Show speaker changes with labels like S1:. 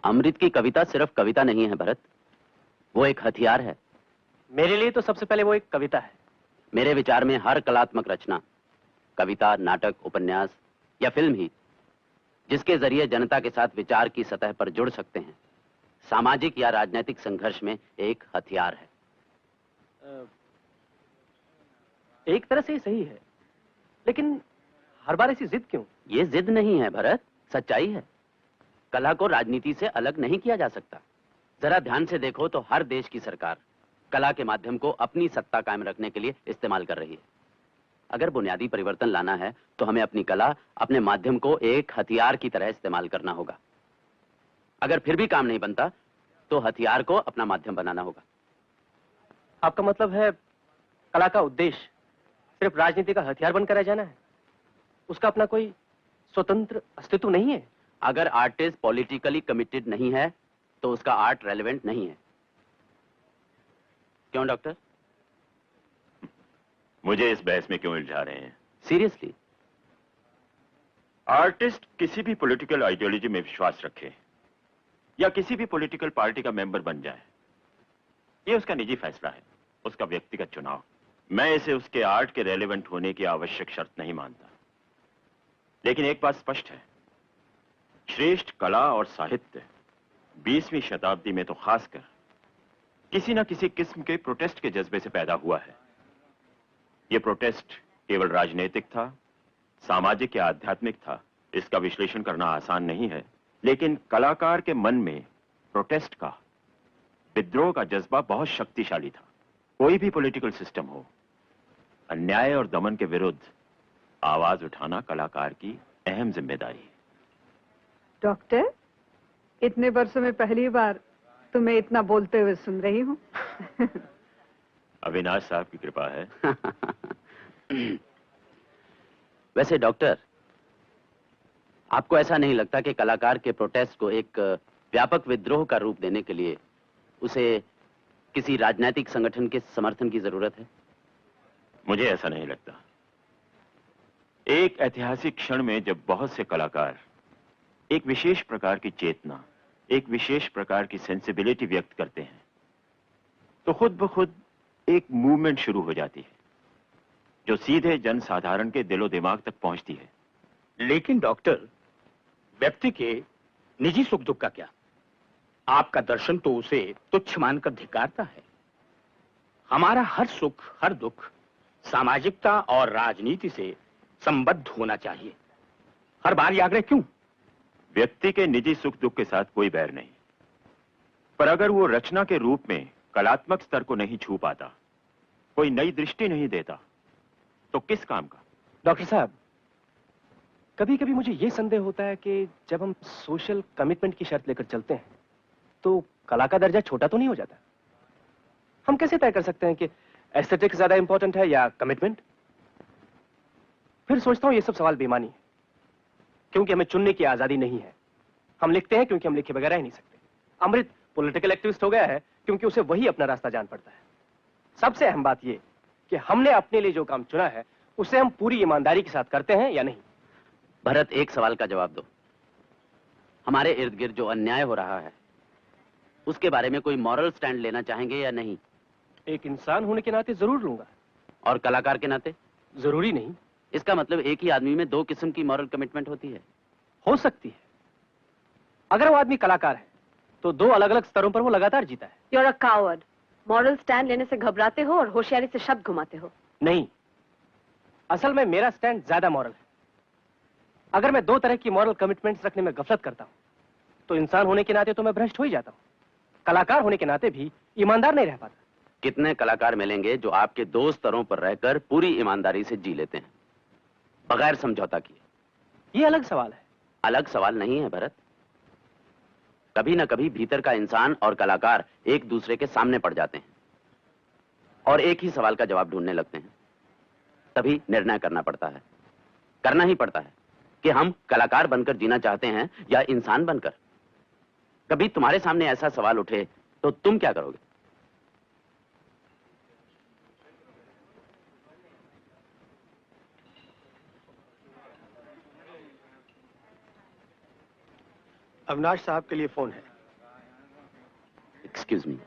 S1: अमृत की कविता सिर्फ कविता नहीं है भरत, वो एक हथियार है।
S2: मेरे लिए तो सबसे पहले वो एक कविता है।
S1: मेरे विचार में हर कलात्मक रचना, कविता, नाटक, उपन्यास या फिल्म ही, जिसके जरिए जनता के साथ विचार की सतह पर जुड़ सकते हैं, सामाजिक या राजनीतिक संघर्ष में एक हथियार है।
S2: एक तरह से ही सही है, लेकिन हर बार ऐसी जिद क्यों?
S1: ये जिद नहीं है भरत, सच्चाई है। कला को राजनीति से अलग नहीं किया जा सकता। जरा ध्यान से देखो तो हर देश की सरकार कला के माध्यम को अपनी सत्ता कायम रखने के लिए इस्तेमाल कर रही है। अगर बुनियादी परिवर्तन लाना है तो हमें अपनी कला, अपने माध्यम को एक हथियार की तरह इस्तेमाल करना होगा। अगर फिर भी काम नहीं बनता तो हथियार को अपना माध्यम बनाना होगा।
S2: आपका मतलब है कला का उद्देश्य सिर्फ राजनीति का हथियार बनकर रह जाना है? उसका अपना कोई स्वतंत्र अस्तित्व नहीं है?
S1: अगर आर्टिस्ट पॉलिटिकली कमिटेड नहीं है तो उसका आर्ट रेलेवेंट नहीं है। क्यों डॉक्टर?
S3: मुझे इस बहस में क्यों उलझा रहे हैं?
S1: सीरियसली,
S3: आर्टिस्ट किसी भी पॉलिटिकल आइडियोलॉजी में विश्वास रखे या किसी भी पॉलिटिकल पार्टी का मेंबर बन जाए, यह उसका निजी फैसला है, उसका व्यक्तिगत चुनाव। मैं इसे उसके आर्ट के रेलेवेंट होने की आवश्यक शर्त नहीं मानता। लेकिन एक बात स्पष्ट है, श्रेष्ठ कला और साहित्य 20वीं शताब्दी में तो खासकर किसी न किसी किस्म के प्रोटेस्ट के जज्बे से पैदा हुआ है। यह प्रोटेस्ट केवल राजनीतिक था, सामाजिक या आध्यात्मिक था, इसका विश्लेषण करना आसान नहीं है। लेकिन कलाकार के मन में प्रोटेस्ट का, विद्रोह का जज्बा बहुत शक्तिशाली था। कोई भी पॉलिटिकल सिस्टम हो, अन्याय और दमन के विरुद्ध आवाज उठाना कलाकार की अहम जिम्मेदारी है।
S4: डॉक्टर, इतने वर्षों में पहली बार तुम्हें इतना बोलते हुए सुन रही हूँ।
S3: अविनाश साहब की कृपा है।
S1: वैसे डॉक्टर, आपको ऐसा नहीं लगता कि कलाकार के प्रोटेस्ट को एक व्यापक विद्रोह का रूप देने के लिए उसे किसी राजनीतिक संगठन के समर्थन की जरूरत है?
S3: मुझे ऐसा नहीं लगता। एक ऐतिहासिक क्षण में जब बहुत से कलाकार एक विशेष प्रकार की चेतना, एक विशेष प्रकार की सेंसिबिलिटी व्यक्त करते हैं, तो खुद ब खुद एक मूवमेंट शुरू हो जाती है जो सीधे जनसाधारण के दिलो दिमाग तक पहुंचती है।
S5: लेकिन डॉक्टर, व्यक्ति के निजी सुख दुख का क्या? आपका दर्शन तो उसे तुच्छ मानकर धिक्कारता है। हमारा हर सुख, हर दुख सामाजिकता और राजनीति से संबद्ध होना चाहिए। हर बार ये आग्रह क्यों?
S3: व्यक्ति के निजी सुख दुख के साथ कोई बैर नहीं, पर अगर वो रचना के रूप में कलात्मक स्तर को नहीं छू पाता, कोई नई दृष्टि नहीं देता, तो किस काम का?
S2: डॉक्टर साहब, कभी कभी मुझे यह संदेह होता है कि जब हम सोशल कमिटमेंट की शर्त लेकर चलते हैं तो कला का दर्जा छोटा तो नहीं हो जाता? हम कैसे तय कर सकते हैं कि एस्थेटिक्स ज्यादा इंपॉर्टेंट है या कमिटमेंट? फिर सोचता हूं ये सब सवाल बेमानी है, क्योंकि हमें चुनने की आजादी नहीं है। हम लिखते हैं क्योंकि हम लिखे बगैर रह नहीं सकते। अमृत पॉलिटिकल एक्टिविस्ट हो गया है क्योंकि उसे वही अपना रास्ता जान पड़ता है। सबसे अहम बात यह कि हमने अपने लिए जो काम चुना है उसे हम पूरी ईमानदारी के साथ करते हैं या नहीं।
S1: भरत, एक सवाल का जवाब दो। हमारे इर्द गिर्द जो अन्याय हो रहा है उसके बारे में कोई मॉरल स्टैंड लेना चाहेंगे या नहीं?
S2: एक इंसान होने के नाते जरूर लूंगा।
S1: और कलाकार के नाते?
S2: जरूरी नहीं।
S1: इसका मतलब एक ही आदमी में दो किस्म की मॉरल कमिटमेंट होती है?
S2: हो सकती है। अगर वो आदमी कलाकार है तो दो अलग अलग स्तरों पर वो लगातार जीता है।
S6: You're a coward. Moral stand लेने से घबराते हो और होशियारी से शब्द घुमाते हो।
S2: नहीं, असल में मेरा स्टैंड ज्यादा मॉरल है। अगर मैं दो तरह की मॉरल कमिटमेंट्स रखने में गफलत करता हूं तो इंसान होने के नाते तो मैं भ्रष्ट हो ही जाता हूं, कलाकार होने के नाते भी ईमानदार नहीं रह पाता।
S1: कितने कलाकार मिलेंगे जो आपके दो स्तरों पर रहकर पूरी ईमानदारी से जी लेते हैं, बगैर समझौता किए?
S2: ये अलग सवाल है।
S1: अलग सवाल नहीं है भरत। कभी ना कभी भीतर का इंसान और कलाकार एक दूसरे के सामने पड़ जाते हैं और एक ही सवाल का जवाब ढूंढने लगते हैं। तभी निर्णय करना पड़ता है, करना ही पड़ता है कि हम कलाकार बनकर जीना चाहते हैं या इंसान बनकर। कभी तुम्हारे सामने ऐसा सवाल उठे तो तुम क्या करोगे?
S2: अविनाश साहब के लिए फोन है।
S1: Excuse me.